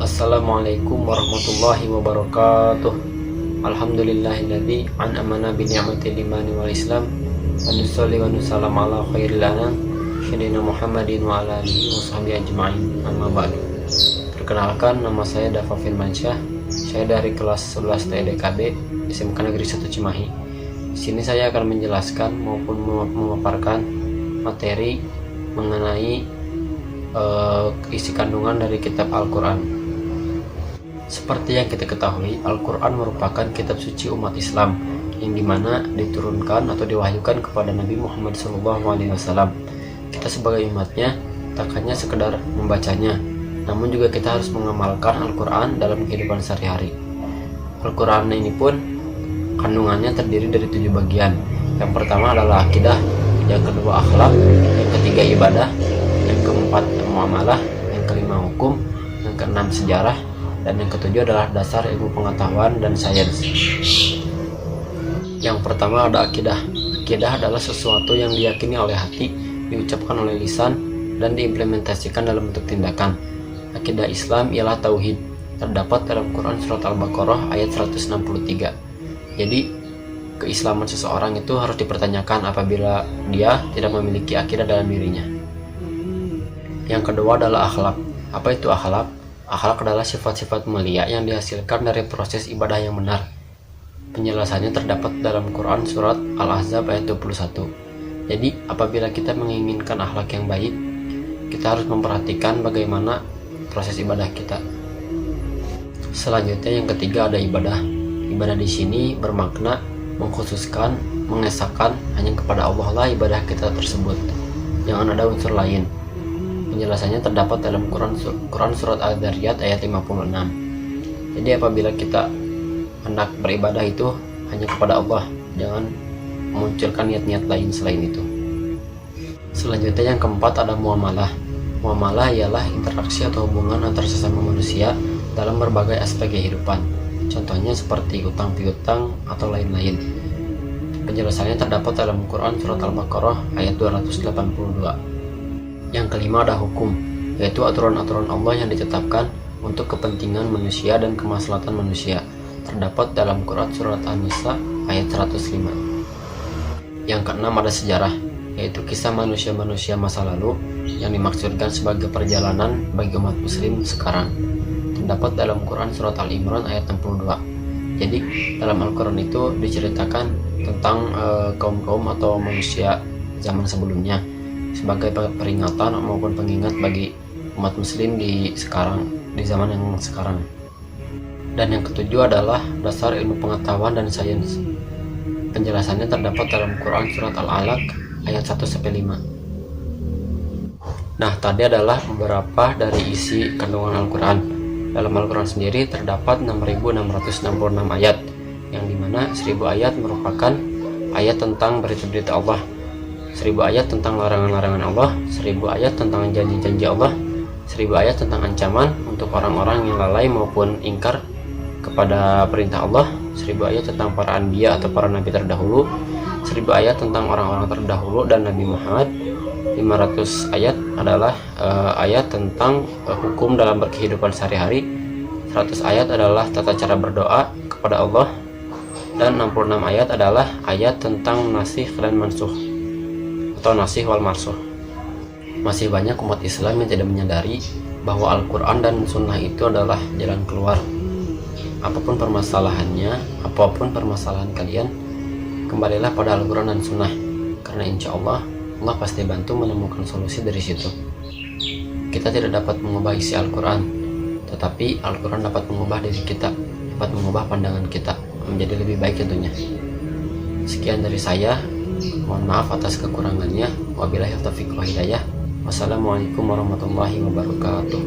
Assalamualaikum warahmatullahi wabarakatuh. Alhamdulillahilladzi an'amana bi ni'matil imani wal islam wa nusalli wa nusallam ala khairil anam sayyidina Muhammadin wa ala alihi wa sahbihi ajma'in. Amma ba'du. Perkenalkan, nama saya Dafa Firmansyah. Saya dari kelas 11 TDKB SMK Negeri 1 Cimahi. Di sini saya akan menjelaskan maupun memaparkan materi mengenai isi kandungan dari kitab Al-Quran. Seperti yang kita ketahui, Al-Quran merupakan kitab suci umat Islam yang dimana diturunkan atau diwahyukan kepada Nabi Muhammad SAW. Kita sebagai umatnya tak hanya sekedar membacanya, namun juga kita harus mengamalkan Al-Quran dalam kehidupan sehari-hari. Al-Quran ini pun kandungannya terdiri dari 7 bagian. Yang pertama adalah akidah, yang kedua akhlak, yang ketiga ibadah, yang keempat muamalah, yang kelima hukum, yang keenam sejarah, dan yang ketujuh adalah dasar ilmu pengetahuan dan sains. Yang pertama ada akidah. Akidah adalah sesuatu yang diyakini oleh hati, diucapkan oleh lisan, dan diimplementasikan dalam bentuk tindakan. Akidah Islam ialah tauhid, terdapat dalam Quran surat Al-Baqarah ayat 163. Jadi keislaman seseorang itu harus dipertanyakan apabila dia tidak memiliki akidah dalam dirinya. Yang kedua adalah akhlak. Apa itu akhlak? Akhlak adalah sifat-sifat mulia yang dihasilkan dari proses ibadah yang benar. Penjelasannya terdapat dalam Quran surat Al-Ahzab ayat 21. Jadi apabila kita menginginkan akhlak yang baik, kita harus memperhatikan bagaimana proses ibadah kita. Selanjutnya yang ketiga ada ibadah. Ibadah di sini bermakna mengkhususkan, mengesahkan hanya kepada Allah lah ibadah kita tersebut. Jangan ada unsur lain. Penjelasannya terdapat dalam Quran surat Al-Dzariyat ayat 56. Jadi apabila kita hendak beribadah itu hanya kepada Allah, jangan memunculkan niat-niat lain selain itu. Selanjutnya yang keempat ada muamalah. Muamalah ialah interaksi atau hubungan antar sesama manusia dalam berbagai aspek kehidupan. Contohnya seperti utang piutang atau lain-lain. Penjelasannya terdapat dalam Quran surat Al-Baqarah ayat 282. Yang kelima ada hukum, yaitu aturan-aturan Allah yang ditetapkan untuk kepentingan manusia dan kemaslahatan manusia. Terdapat dalam Quran surat An-Nisa ayat 105. Yang keenam ada sejarah, yaitu kisah manusia-manusia masa lalu yang dimaksudkan sebagai perjalanan bagi umat muslim sekarang. Terdapat dalam Quran surat Al-Imran ayat 62. Jadi dalam Al-Quran itu diceritakan tentang kaum-kaum atau manusia zaman sebelumnya sebagai peringatan maupun pengingat bagi umat muslim di zaman yang sekarang. Dan yang ketujuh adalah dasar ilmu pengetahuan dan sains. Penjelasannya terdapat dalam Quran surat Al-Alaq ayat 1-5. Nah, tadi adalah beberapa dari isi kandungan Al-Quran. Dalam Al-Quran sendiri terdapat 6.666 ayat, yang dimana 1000 ayat merupakan ayat tentang berita-berita Allah, 1000 ayat tentang larangan-larangan Allah, 1000 ayat tentang janji-janji Allah, 1000 ayat tentang ancaman untuk orang-orang yang lalai maupun ingkar kepada perintah Allah, 1000 ayat tentang para anbiya atau para nabi terdahulu, 1000 ayat tentang orang-orang terdahulu dan Nabi Muhammad. 500 ayat adalah ayat tentang hukum dalam berkehidupan sehari-hari. 100 ayat adalah tata cara berdoa kepada Allah, dan 66 ayat adalah ayat tentang nasikh dan mansukh atau nasikh wal mansukh. Masih banyak umat Islam yang tidak menyadari bahwa Al-Quran dan Sunnah itu adalah jalan keluar. Apapun permasalahannya, apapun permasalahan kalian, kembalilah pada Al-Quran dan Sunnah, karena insya Allah pasti bantu menemukan solusi dari situ. Kita tidak dapat mengubah isi Al-Quran, tetapi Al-Quran dapat mengubah diri kita, dapat mengubah pandangan kita menjadi lebih baik tentunya. Sekian dari saya. Mohon maaf atas kekurangannya. Wabillahi taufiq wal hidayah. Wassalamualaikum warahmatullahi wabarakatuh.